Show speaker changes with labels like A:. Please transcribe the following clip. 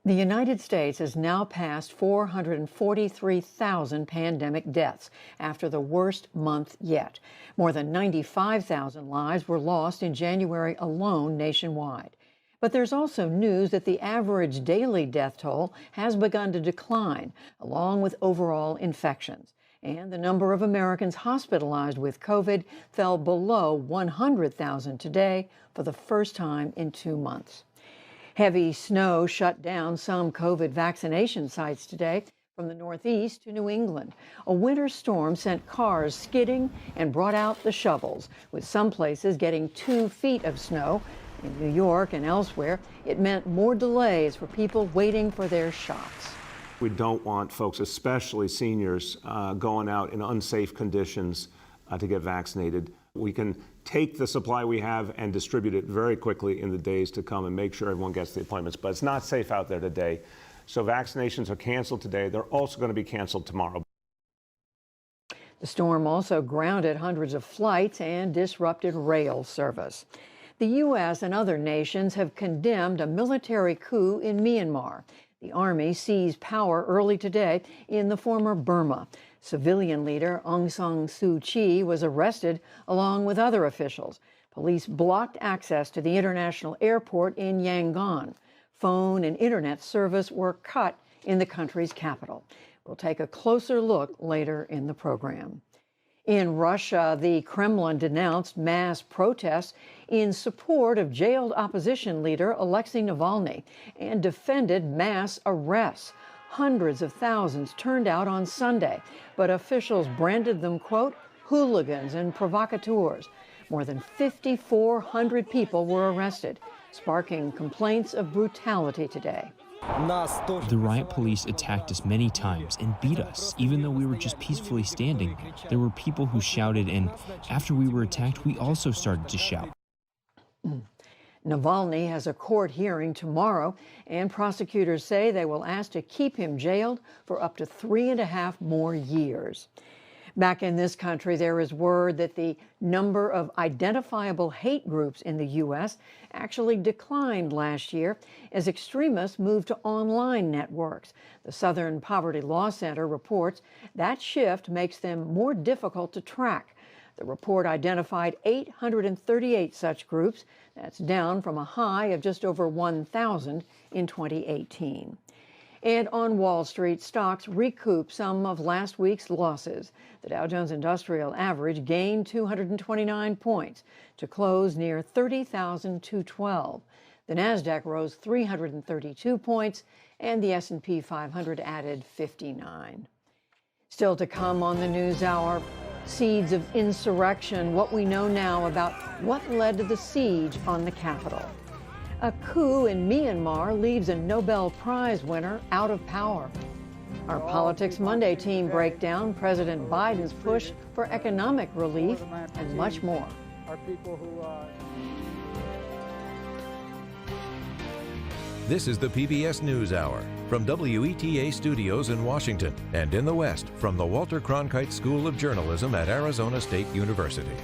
A: The United States has now passed 443,000 pandemic deaths after the worst month yet. More than 95,000 lives were lost in January alone nationwide. But there's also news that the average daily death toll has begun to decline, along with overall infections. And the number of Americans hospitalized with COVID fell below 100,000 today for the first time in 2 months. Heavy snow shut down some COVID vaccination sites today from the Northeast to New England. A winter storm sent cars skidding and brought out the shovels, with some places getting 2 feet of snow. In New York and elsewhere, it meant more delays for people waiting for their shots.
B: We don't want folks, especially seniors, going out in unsafe conditions to get vaccinated. We can take the supply we have and distribute it very quickly in the days to come and make sure everyone gets the appointments. But it's not safe out there today. So vaccinations are canceled today. They're also going to be canceled tomorrow.
A: The storm also grounded hundreds of flights and disrupted rail service. The U.S. and other nations have condemned a military coup in Myanmar. The army seized power early today in the former Burma. Civilian leader Aung San Suu Kyi was arrested along with other officials. Police blocked access to the international airport in Yangon. Phone and internet service were cut in the country's capital. We'll take a closer look later in the program. In Russia, the Kremlin denounced mass protests in support of jailed opposition leader Alexei Navalny and defended mass arrests. Hundreds of thousands turned out on Sunday, but officials branded them, quote, hooligans and provocateurs. More than 5,400 people were arrested, sparking complaints of brutality today.
C: The riot police attacked us many times and beat us, even though we were just peacefully standing. There were people who shouted, and after we were attacked, we also started to shout.
A: Navalny has a court hearing tomorrow, and prosecutors say they will ask to keep him jailed for up to 3.5 more years. Back in this country, there is word that the number of identifiable hate groups in the U.S. actually declined last year as extremists moved to online networks. The Southern Poverty Law Center reports that shift makes them more difficult to track. The report identified 838 such groups. That's down from a high of just over 1,000 in 2018. And on Wall Street, stocks recoup some of last week's losses. The Dow Jones Industrial Average gained 229 points to close near 30,212. The Nasdaq rose 332 points, and the S&P 500 added 59. Still to come on the NewsHour, seeds of insurrection, what we know now about what led to the siege on the Capitol. A coup in Myanmar leaves a Nobel Prize winner out of power. Our Politics Monday team break down President Biden's push for economic relief and much more.
D: This is the PBS NewsHour from WETA Studios in Washington and in the West from the Walter Cronkite School of Journalism at Arizona State University.